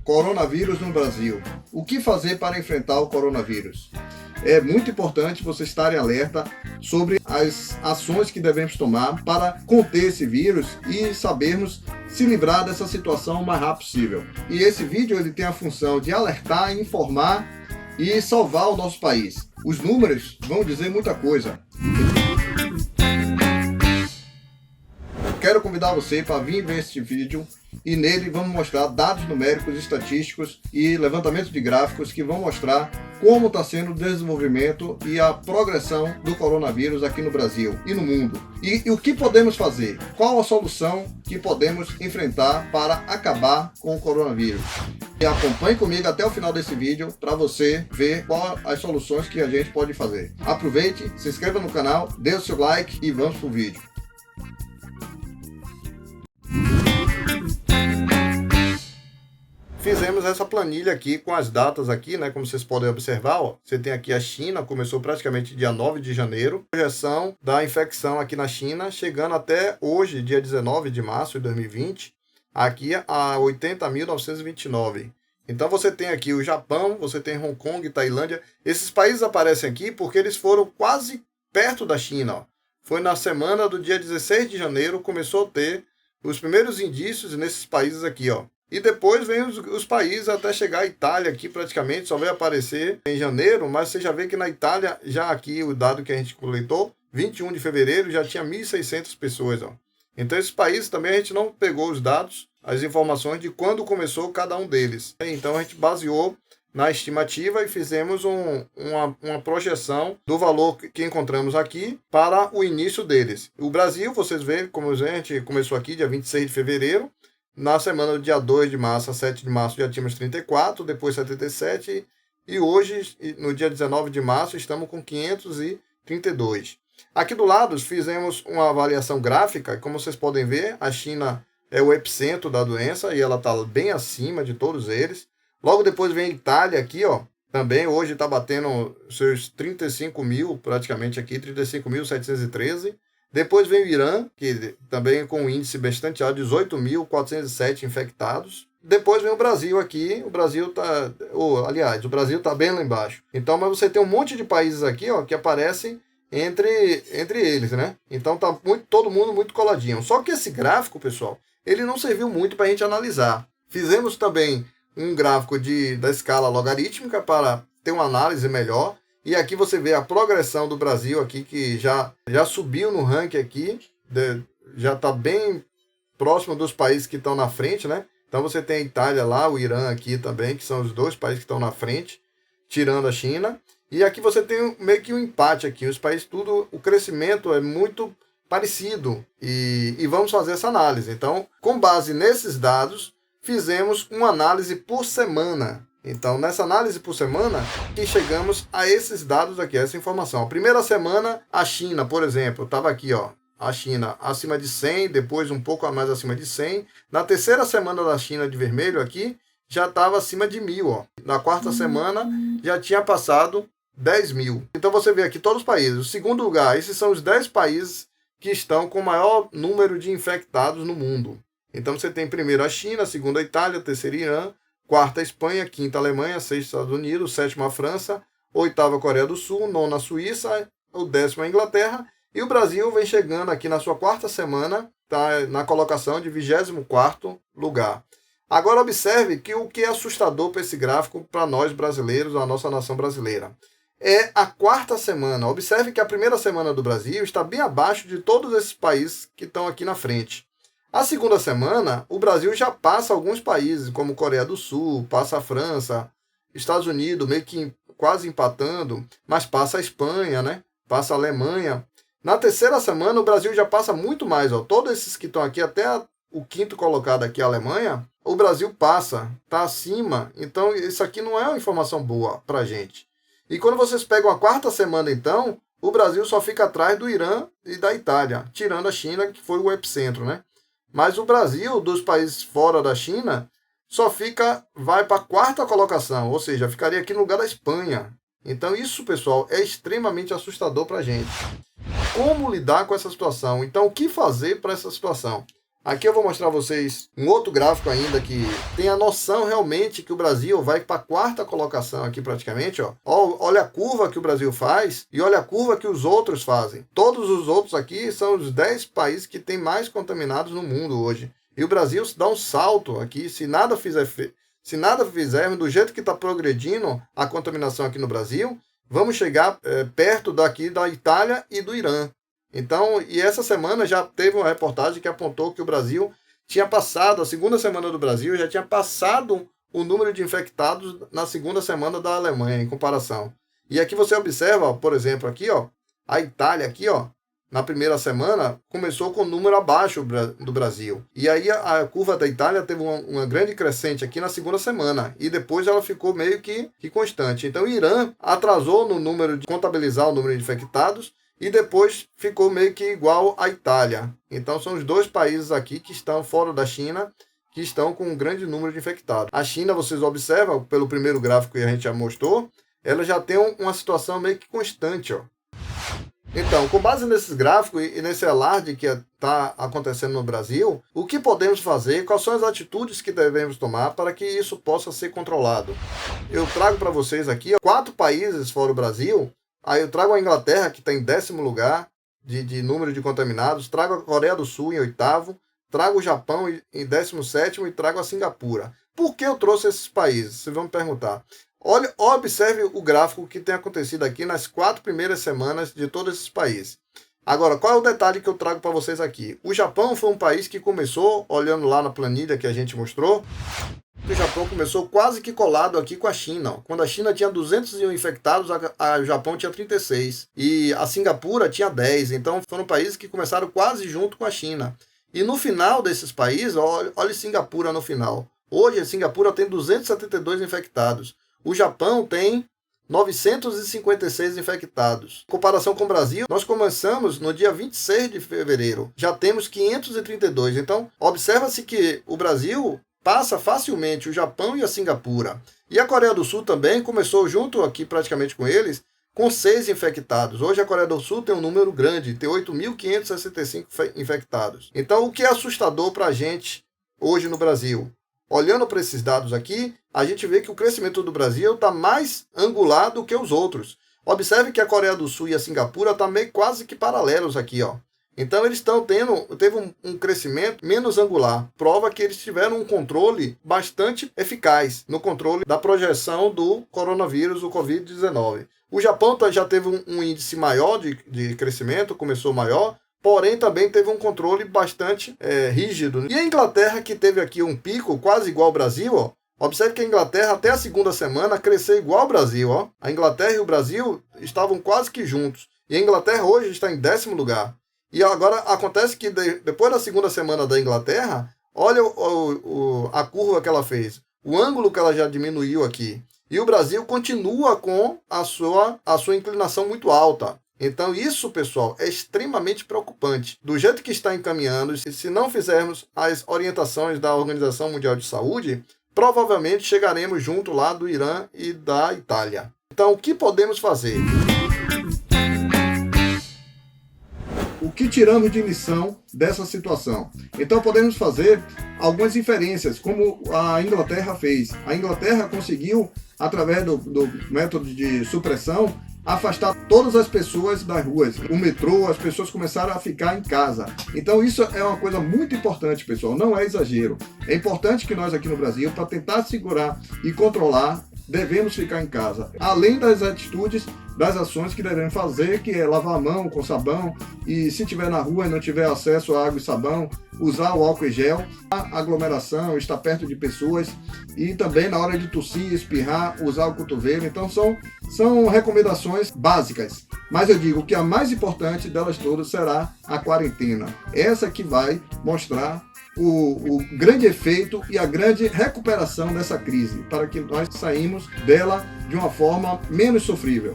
Coronavírus no Brasil. O que fazer para enfrentar o coronavírus? É muito importante você estar em alerta sobre as ações que devemos tomar para conter esse vírus e sabermos se livrar dessa situação o mais rápido possível. E esse vídeo ele tem a função de alertar, informar e salvar o nosso país. Os números vão dizer muita coisa. Quero convidar você para vir ver este vídeo e nele vamos mostrar dados numéricos, estatísticos e levantamento de gráficos que vão mostrar como está sendo o desenvolvimento e a progressão do coronavírus aqui no Brasil e no mundo. E o que podemos fazer? Qual a solução que podemos enfrentar para acabar com o coronavírus? E acompanhe comigo até o final desse vídeo para você ver quais as soluções que a gente pode fazer. Aproveite, se inscreva no canal, dê o seu like e vamos para o vídeo. Fizemos essa planilha aqui com as datas aqui, né? Como vocês podem observar, ó, você tem aqui a China, começou praticamente dia 9 de janeiro. Projeção da infecção aqui na China, chegando até hoje, dia 19 de março de 2020, aqui a 80.929. Então você tem aqui o Japão, você tem Hong Kong, Tailândia. Esses países aparecem aqui porque eles foram quase perto da China, ó. Foi na semana do dia 16 de janeiro, começou a ter os primeiros indícios nesses países aqui, ó. E depois vem os países até chegar à Itália aqui praticamente, só vai aparecer em janeiro, mas você já vê que na Itália, já aqui o dado que a gente coletou, 21 de fevereiro já tinha 1.600 pessoas. Ó. Então esses países também a gente não pegou os dados, as informações de quando começou cada um deles. Então a gente baseou na estimativa e fizemos uma projeção do valor que encontramos aqui para o início deles. O Brasil, vocês veem, como a gente começou aqui dia 26 de fevereiro, na semana do dia 2 de março a 7 de março já tínhamos 34, depois 77 e hoje, no dia 19 de março, estamos com 532. Aqui do lado fizemos uma avaliação gráfica, como vocês podem ver, a China é o epicentro da doença e ela está bem acima de todos eles. Logo depois vem a Itália aqui, ó, também hoje está batendo seus 35 mil, praticamente aqui, 35.713. Depois vem o Irã, que também com um índice bastante alto, 18.407 infectados. Depois vem o Brasil aqui, o Brasil está bem lá embaixo. Então, mas você tem um monte de países aqui, ó, que aparecem entre eles, né? Então tá todo mundo muito coladinho. Só que esse gráfico, pessoal, ele não serviu muito para a gente analisar. Fizemos também um gráfico da escala logarítmica para ter uma análise melhor. E aqui você vê a progressão do Brasil aqui, que já subiu no ranking aqui, já está bem próximo dos países que estão na frente, né? Então você tem a Itália lá, o Irã aqui também, que são os dois países que estão na frente, tirando a China. E aqui você tem meio que um empate aqui, os países tudo, o crescimento é muito parecido. E vamos fazer essa análise. Então, com base nesses dados, fizemos uma análise por semana. Então, nessa análise por semana, que chegamos a esses dados aqui, essa informação. A primeira semana, a China, por exemplo, estava aqui, ó, a China acima de 100, depois um pouco mais acima de 100. Na terceira semana da China de vermelho aqui, já estava acima de 1.000, ó. Na quarta semana, já tinha passado 10.000. Então, você vê aqui todos os países. O segundo lugar, esses são os 10 países que estão com o maior número de infectados no mundo. Então, você tem primeiro a China, segundo a Itália, terceiro Irã, quarta a Espanha, quinta a Alemanha, sexta Estados Unidos, sétima a França, oitava a Coreia do Sul, nona a Suíça, o décimo a Inglaterra, e o Brasil vem chegando aqui na sua quarta semana, tá na colocação de 24º lugar. Agora observe que o que é assustador para esse gráfico, para nós brasileiros, a nossa nação brasileira, é a quarta semana. Observe que a primeira semana do Brasil está bem abaixo de todos esses países que estão aqui na frente. A segunda semana, o Brasil já passa alguns países, como Coreia do Sul, passa a França, Estados Unidos, meio que quase empatando, mas passa a Espanha, né? Passa a Alemanha. Na terceira semana, o Brasil já passa muito mais. Ó. Todos esses que estão aqui, até o quinto colocado aqui, a Alemanha, o Brasil passa, está acima. Então, isso aqui não é uma informação boa para a gente. E quando vocês pegam a quarta semana, então, o Brasil só fica atrás do Irã e da Itália, tirando a China, que foi o epicentro, né? Mas o Brasil, dos países fora da China, vai para a quarta colocação, ou seja, ficaria aqui no lugar da Espanha. Então isso, pessoal, é extremamente assustador para a gente. Como lidar com essa situação? Então, o que fazer para essa situação? Aqui eu vou mostrar a vocês um outro gráfico ainda que tem a noção realmente que o Brasil vai para a 4ª colocação aqui praticamente. Ó. Olha a curva que o Brasil faz e olha a curva que os outros fazem. Todos os outros aqui são os 10 países que tem mais contaminados no mundo hoje. E o Brasil dá um salto aqui, se nada fizermos do jeito que está progredindo a contaminação aqui no Brasil, vamos chegar perto daqui da Itália e do Irã. Então, e essa semana já teve uma reportagem que apontou que o Brasil tinha passado, a segunda semana do Brasil já tinha passado o número de infectados na segunda semana da Alemanha, em comparação. E aqui você observa, por exemplo, aqui, ó, a Itália aqui, ó, na primeira semana, começou com um número abaixo do Brasil. E aí a curva da Itália teve uma grande crescente aqui na segunda semana. E depois ela ficou meio que constante. Então o Irã atrasou no número de contabilizar o número de infectados e depois ficou meio que igual à Itália. Então são os 2 países aqui que estão fora da China, que estão com um grande número de infectados. A China, vocês observam, pelo primeiro gráfico que a gente já mostrou, ela já tem uma situação meio que constante, ó. Então, com base nesses gráficos e nesse alarde que está acontecendo no Brasil, o que podemos fazer, quais são as atitudes que devemos tomar para que isso possa ser controlado? Eu trago para vocês aqui 4 países fora o Brasil. Aí eu trago a Inglaterra, que está em 10º lugar de número de contaminados, trago a Coreia do Sul em 8º, trago o Japão em 17º e trago a Singapura. Por que eu trouxe esses países? Vocês vão me perguntar. Olha, observe o gráfico que tem acontecido aqui nas 4 primeiras semanas de todos esses países. Agora, qual é o detalhe que eu trago para vocês aqui? O Japão foi um país que começou, olhando lá na planilha que a gente mostrou, o Japão começou quase que colado aqui com a China. Quando a China tinha 201 infectados, o Japão tinha 36. E a Singapura tinha 10. Então foram países que começaram quase junto com a China. E no final desses países, olha Singapura no final. Hoje a Singapura tem 272 infectados. O Japão tem 956 infectados. Em comparação com o Brasil, nós começamos no dia 26 de fevereiro. Já temos 532. Então, observa-se que o Brasil passa facilmente o Japão e a Singapura. E a Coreia do Sul também começou junto aqui praticamente com eles, com 6 infectados. Hoje a Coreia do Sul tem um número grande, tem 8.565 infectados. Então o que é assustador para a gente hoje no Brasil? Olhando para esses dados aqui, a gente vê que o crescimento do Brasil está mais angular do que os outros. Observe que a Coreia do Sul e a Singapura estão meio quase que paralelos aqui, ó. Então eles teve um crescimento menos angular, prova que eles tiveram um controle bastante eficaz no controle da projeção do coronavírus, o Covid-19. O Japão já teve um índice maior de crescimento, começou maior, porém também teve um controle bastante rígido. E a Inglaterra, que teve aqui um pico quase igual ao Brasil, ó, observe que a Inglaterra até a segunda semana cresceu igual ao Brasil. Ó. A Inglaterra e o Brasil estavam quase que juntos. E a Inglaterra hoje está em 10º lugar. E agora acontece que depois da segunda semana da Inglaterra, olha a curva que ela fez, o ângulo que ela já diminuiu aqui. E o Brasil continua com a sua inclinação muito alta. Então isso, pessoal, é extremamente preocupante. Do jeito que está encaminhando, se não fizermos as orientações da Organização Mundial de Saúde, provavelmente chegaremos junto lá do Irã e da Itália. Então o que podemos fazer? O que tiramos de lição dessa situação? Então podemos fazer algumas inferências, como a Inglaterra fez. A Inglaterra conseguiu, através do método de supressão, afastar todas as pessoas das ruas. O metrô, as pessoas começaram a ficar em casa. Então isso é uma coisa muito importante, pessoal, não é exagero. É importante que nós aqui no Brasil, para tentar segurar e controlar, devemos ficar em casa. Além das atitudes, das ações que devemos fazer, que é lavar a mão com sabão, e se estiver na rua e não tiver acesso a água e sabão, usar o álcool em gel, a aglomeração, estar perto de pessoas, e também na hora de tossir, espirrar, usar o cotovelo. Então são recomendações básicas. Mas eu digo que a mais importante delas todas será a quarentena. Essa que vai mostrar o grande efeito e a grande recuperação dessa crise, para que nós saímos dela de uma forma menos sofrível.